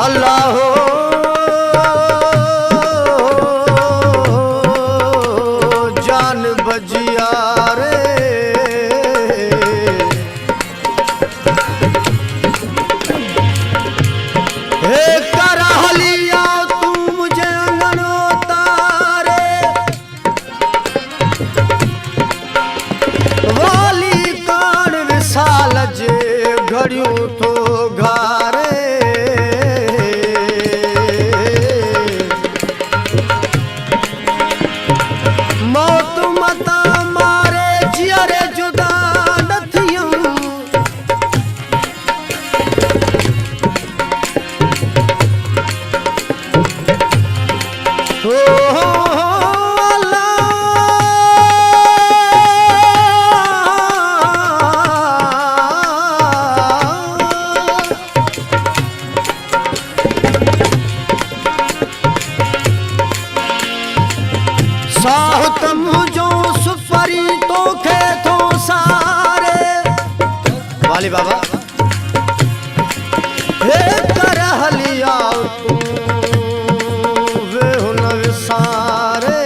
अल्लाह हो जान बजिया रे हे करहलिया तू मुझे अंगनो तारे वाली कान विशाल जे घड़ियों तो घारे मौत मता मारे जियरे जुदा नथियूं साहत मुझो सुफरी तो खे तो सारे वाली बाबा हे करहलिया तू वे हुन विसारे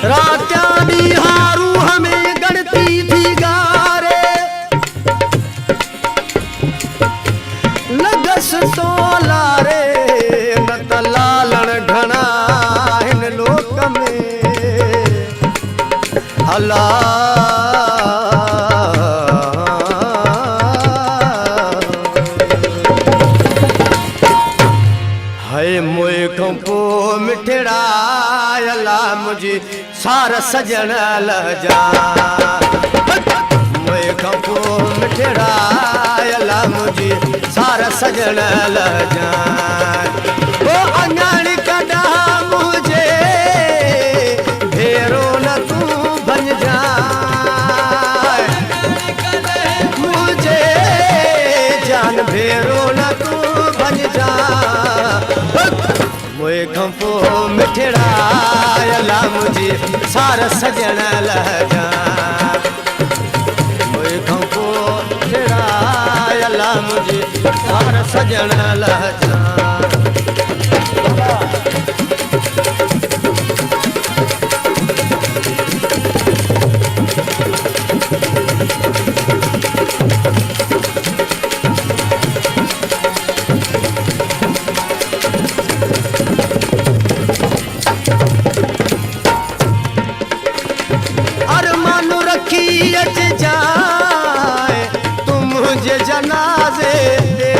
रात्यानी हारू हमें गणती थी गारे लगस तो लारे नत लालण घना हिन लोक में हला है मोए कंपो मिठड़ा अला मुझी सार सजन लजा मोए कंपो मिठड़ा अला मुझी सारा सजन लजा ओ अंगण कदा मुझे भेरो न तू बन जा मुझे जान भेरो न तू बन जा मोए कंपो मिठड़ा अला मुझी सारा सजन लजा मोए कंपो मिठड़ा अला मुझे सार सजन लजा अरमानु रखी अच जाए तुम मुझे जनाजे दे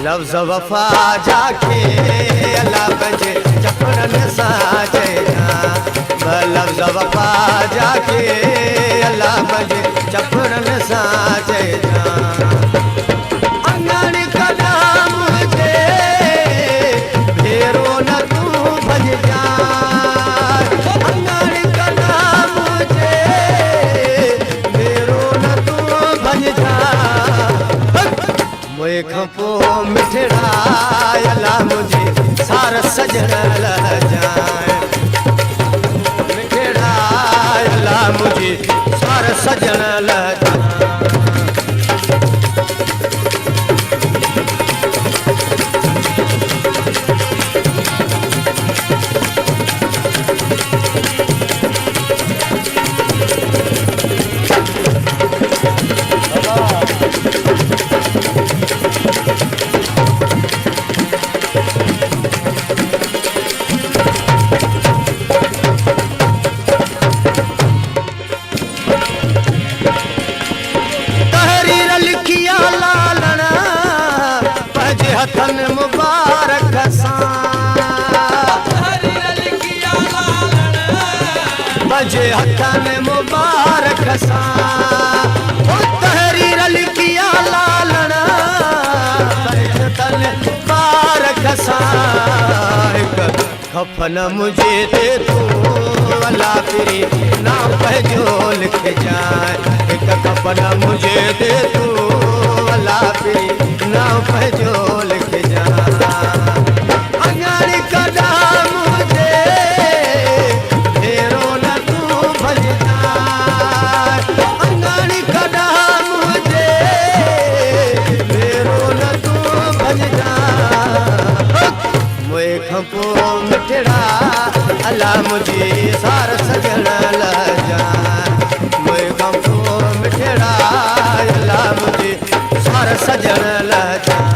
लफ्ज़ वफा जाके अल्लाह बजे चपरन साजे लफ्ज़ वफा जाके अल्लाह बजे चपरन साजे अंगण कदा मुझे भेरो न तू बन जा अंगण कदा मुझे भेरो न तू बन जा मोए खपो मिठड़ा अला मुझे सार सजन लजाए मिठड़ा अला मुझे सार सजन लजाए बजे हथन मुबारक सां तहरीर लिखिया लालना तन बारक सां हिक खफन मुझे दे तू अला फिरी ना पहजो लिख जाए हिक खफन मुझे दे तू अला फिरी ना पहजो लिख जाए अंगारी कदा मुझे फेरो न तू भज जाए अंगारी कदा मुझे फेरो न तू भज जाए मोए खपो मिठड़ा अला मुझे सार सजण ल जाए मोए खपो मिठड़ा अला मुझे सार सजण ल जाए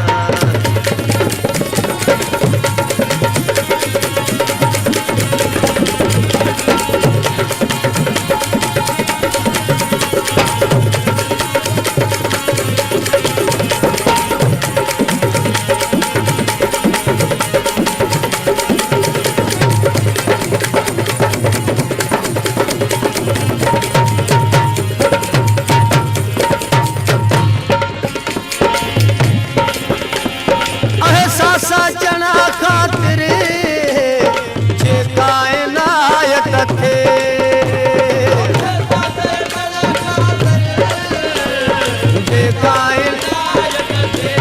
सजना खातिर जे कायनात थे जे कायनात थे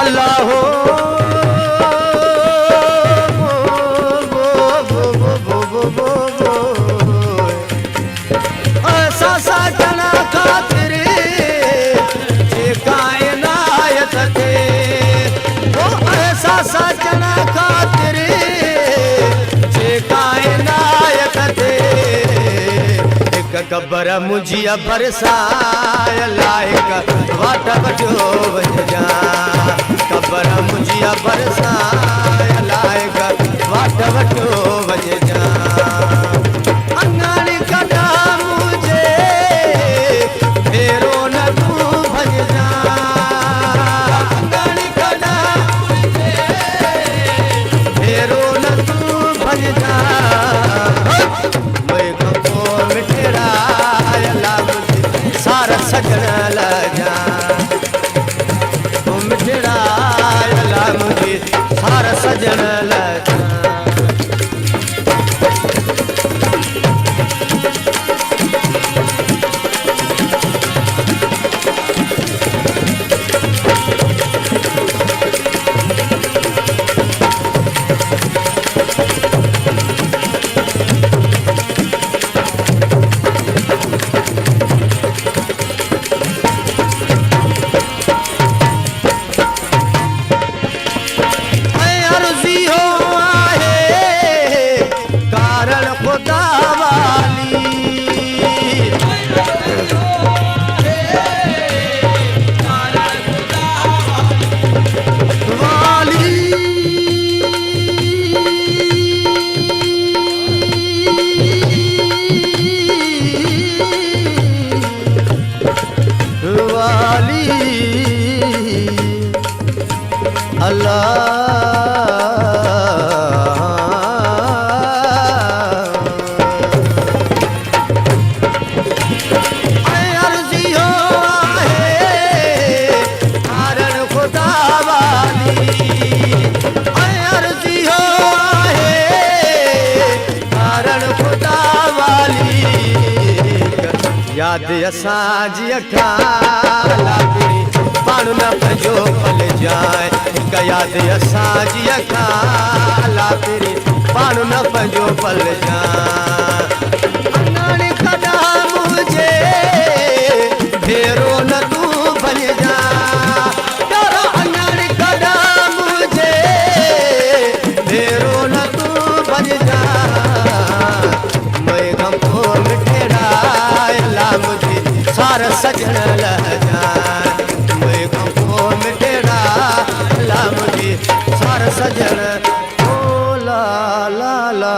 अल्लाह हो सजना खातिर जे कायनात थे वो ऐसा सजना खातिर जे कायनात थे एक कबर मुझिया बरसाय लायक वाट बजो बज जा कबर मुझिया बरसाय लायक वाट बजो बज जा अंगारी कदा फेरो न तू भज जा अंगारी कदा फेरो न तू भज जा मैं खपो मिठड़ा अला मुझे सार सजण ल जा मिठड़ा अला मुझे सार सजण ल जा याद असांजी अखाला पाण न पंहिंजो पल जाए हिक याद असांजी अखाला पाण न पंहिंजो पल जाए अंगारी कदा मुझे फेरो न तू भज जा अंगारी कदा मुझे फेरो न तू भज जा मैं खपो मिठड़ा मुझे सार सजण ल जा मैं खपो मिठड़ा ला मुझे सार सजण ओ ला ला ला